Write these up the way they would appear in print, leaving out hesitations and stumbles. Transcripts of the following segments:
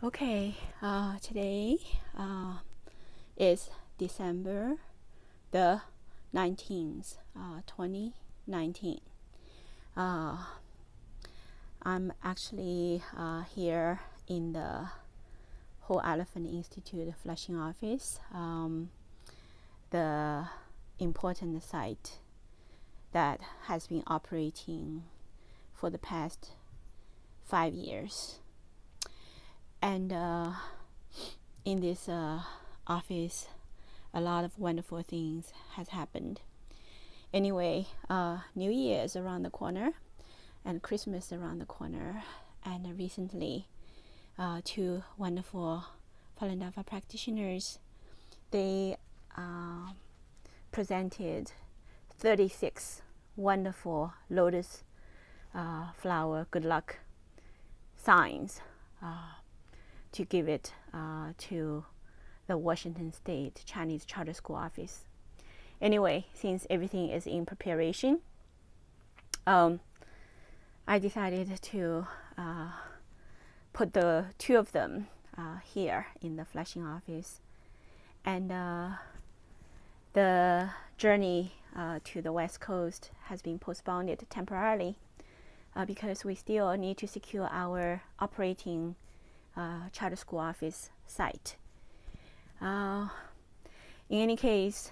Okay, today is December the 19th, 2019. I'm actually here in the Whole Elephant Institute Flushing office, the important site that has been operating for the past 5 years. And in this office, a lot of wonderful things has happened. Anyway, New Year is around the corner, and Christmas around the corner. And recently, two wonderful Falun Dafa practitioners, they presented 36 wonderful lotus flower good luck signs to give it to the Washington State Chinese Charter School office. Anyway, since everything is in preparation, I decided to put the two of them here in the Flushing office. And the journey to the West Coast has been postponed temporarily because we still need to secure our operating charter school office site. In any case,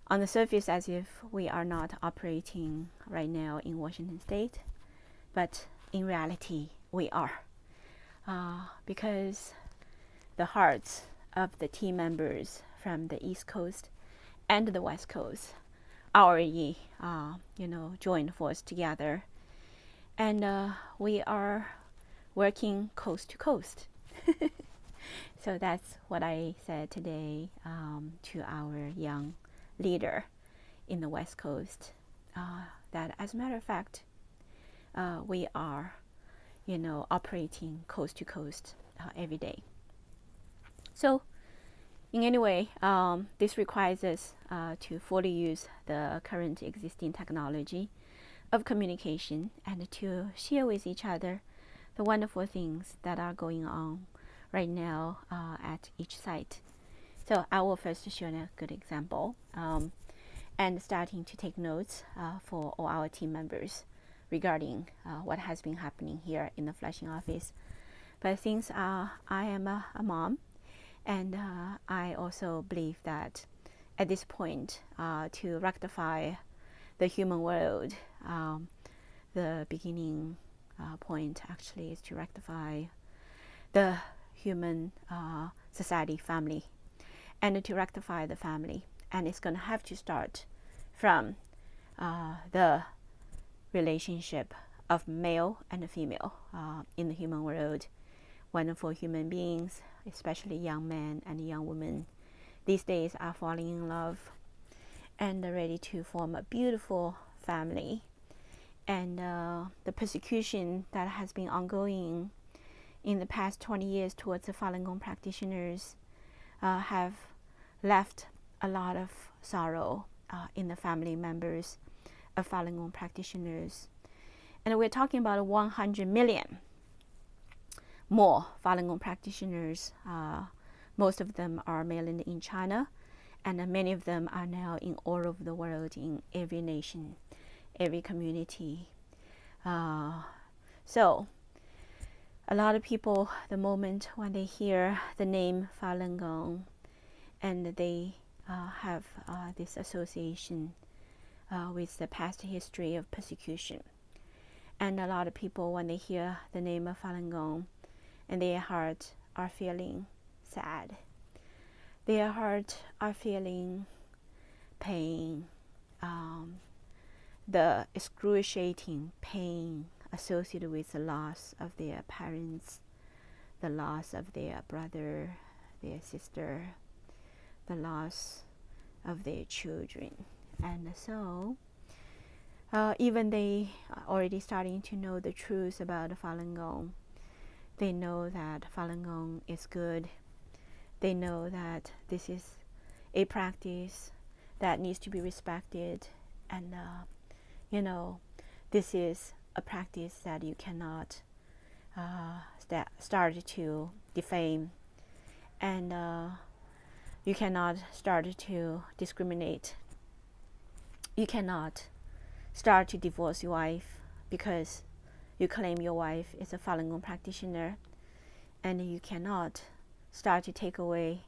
on the surface, as if we are not operating right now in Washington State, but in reality, we are. Because the hearts of the team members from the East Coast and the West Coast already, joined force together. And we are working coast to coast. So that's what I said today to our young leader in the West Coast, that as a matter of fact, we are, operating coast to coast every day. So in any way, this requires us to fully use the current existing technology of communication and to share with each other the wonderful things that are going on right now at each site. So I will first show a good example and starting to take notes for all our team members regarding what has been happening here in the Flushing office. But since I am a mom, and I also believe that at this point, to rectify the human world, the beginning point actually is to rectify the human society, family, and to rectify the family. And it's going to have to start from the relationship of male and female in the human world. Wonderful human beings, especially young men and young women, these days are falling in love and are ready to form a beautiful family. And the persecution that has been ongoing in the past 20 years towards the Falun Gong practitioners have left a lot of sorrow in the family members of Falun Gong practitioners. And we're talking about 100 million more Falun Gong practitioners. Most of them are mainland in China, and many of them are now in all over the world, in every nation, every community. So a lot of people, the moment when they hear the name Falun Gong, and they have this association with the past history of persecution. And a lot of people, when they hear the name of Falun Gong, and their heart are feeling sad. Their heart are feeling pain, the excruciating pain associated with the loss of their parents, the loss of their brother, their sister, the loss of their children. And so even they are already starting to know the truth about Falun Gong. They know that Falun Gong is good. They know that this is a practice that needs to be respected. And, this is a practice that you cannot start to defame, and you cannot start to discriminate. You cannot start to divorce your wife because you claim your wife is a Falun Gong practitioner, and you cannot start to take away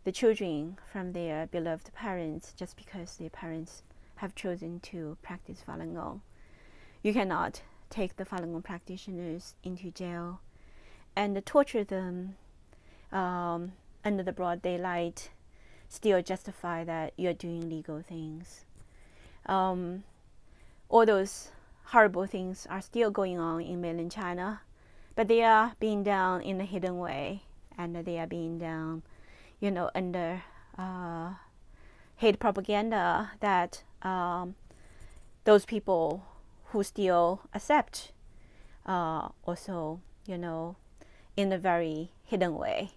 the children from their beloved parents just because their parents have chosen to practice Falun Gong. You cannot take the Falun Gong practitioners into jail and torture them under the broad daylight, still justify that you're doing legal things. All those horrible things are still going on in mainland China, but they are being done in a hidden way, and they are being done, under hate propaganda that those people who still accept also, in a very hidden way.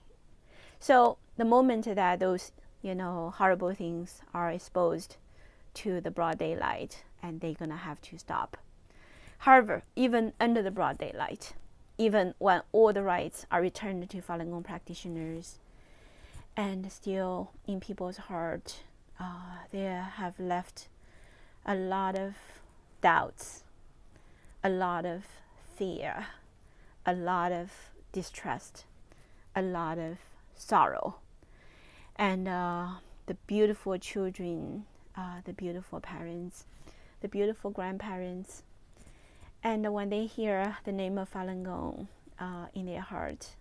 So the moment that those, horrible things are exposed to the broad daylight, and they're going to have to stop. However, even under the broad daylight, even when all the rights are returned to Falun Gong practitioners, and still in people's heart, they have left a lot of doubts, a lot of fear, a lot of distrust, a lot of sorrow. And the beautiful children, the beautiful parents, the beautiful grandparents, and when they hear the name of Falun Gong in their heart,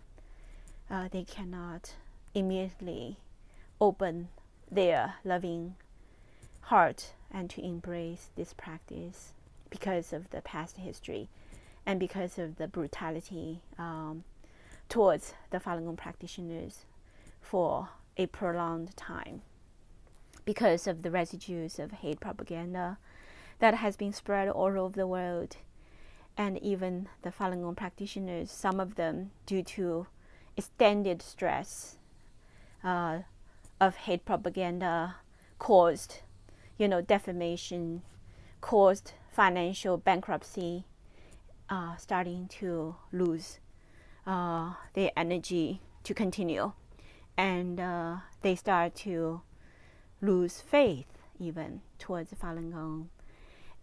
they cannot immediately open their loving heart and to embrace this practice because of the past history and because of the brutality towards the Falun Gong practitioners for a prolonged time, because of the residues of hate propaganda that has been spread all over the world. And even the Falun Gong practitioners, some of them, due to extended stress of hate propaganda, caused, defamation, caused financial bankruptcy, starting to lose their energy to continue. And they start to lose faith even towards Falun Gong.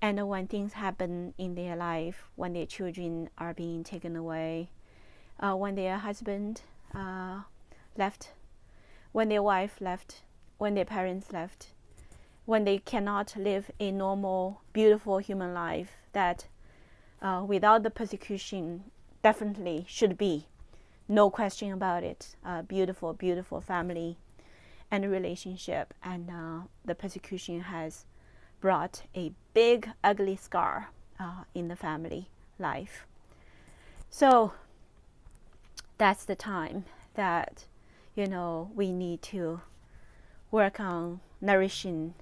And when things happen in their life, when their children are being taken away, when their husband left, when their wife left, when their parents left, when they cannot live a normal, beautiful human life that without the persecution definitely should be, no question about it, beautiful, beautiful family and relationship, and the persecution has brought a big, ugly scar in the family life. So that's the time that, we need to work on nourishing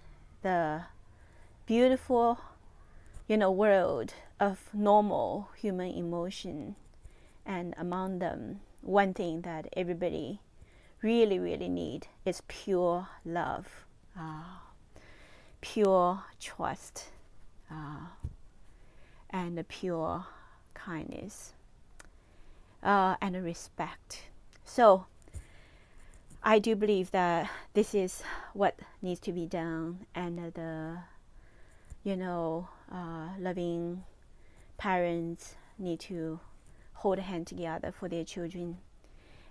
the beautiful, world of normal human emotion. And among them, one thing that everybody really, really need is pure love, pure trust, and pure kindness, and respect. So I do believe that this is what needs to be done, and the loving parents need to hold hands together for their children,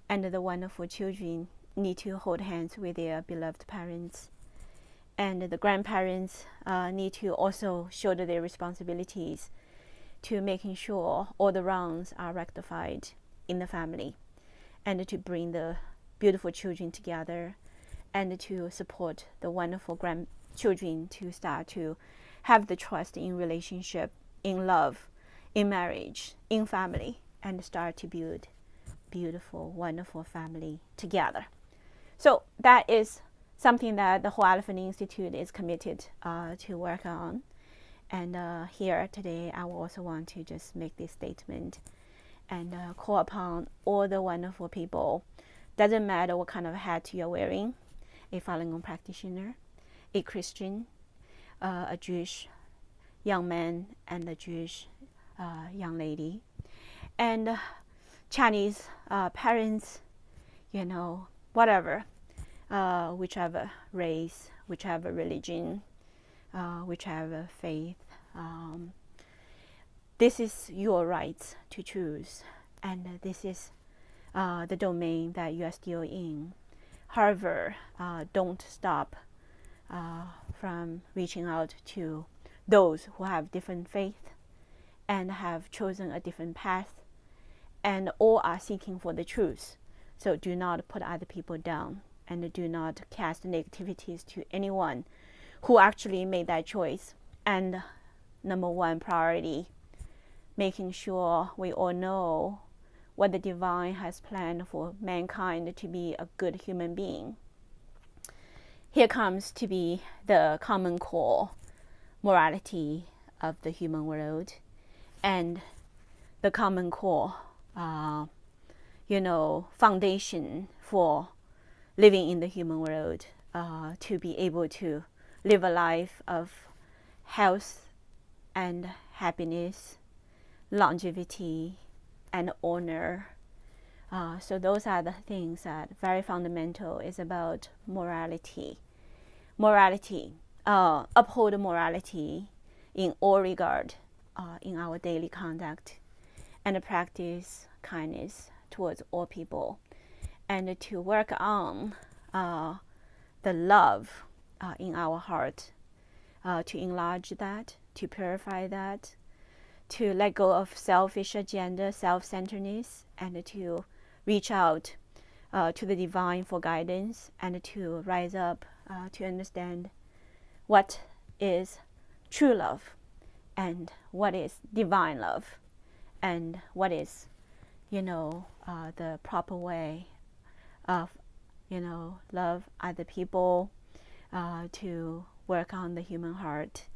and the wonderful children need to hold hands with their beloved parents, and the grandparents need to also shoulder their responsibilities to making sure all the wrongs are rectified in the family, and to bring the beautiful children together, and to support the wonderful grandchildren to start to have the trust in relationship, in love, in marriage, in family, and start to build beautiful, wonderful family together. So that is something that the Whole Elephant Institute is committed to work on. And here today, I will also want to just make this statement and call upon all the wonderful people. Doesn't matter what kind of hat you're wearing, a Falun Gong practitioner, a Christian, a Jewish young man, and a Jewish young lady. And Chinese parents, whatever, whichever race, whichever religion, whichever faith. This is your right to choose, and this is the domain that you are still in. However, don't stop from reaching out to those who have different faith and have chosen a different path, and all are seeking for the truth. So do not put other people down, and do not cast negativities to anyone who actually made that choice. And number one priority, making sure we all know what the divine has planned for mankind to be a good human being. Here comes to be the common core morality of the human world, and the common core foundation for living in the human world, to be able to live a life of health and happiness, longevity and honor. So those are the things that very fundamental is about morality. Uphold morality in all regard, in our daily conduct, and practice kindness towards all people, and to work on the love in our heart, to enlarge that, to purify that, to let go of selfish agenda, self-centeredness, and to reach out to the divine for guidance, and to rise up to understand what is true love, and what is divine love, and what is the proper way of love other people, to work on the human heart,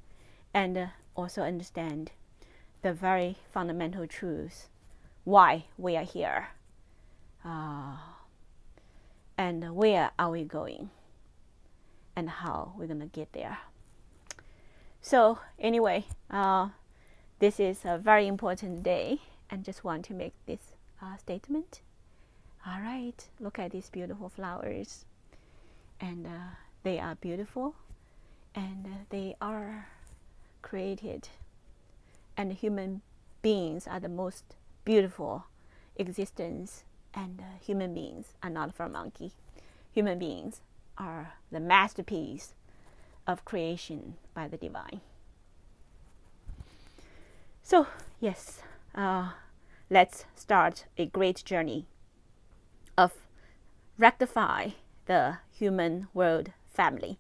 and also understand the very fundamental truth, why we are here, and where are we going, and how we're going to get there. So anyway, this is a very important day, and just want to make this statement. All right, look at these beautiful flowers, and they are beautiful, and they are created, and human beings are the most beautiful existence, and human beings are not from monkey. Human beings are the masterpiece of creation by the divine. So yes, let's start a great journey of rectify the human world family.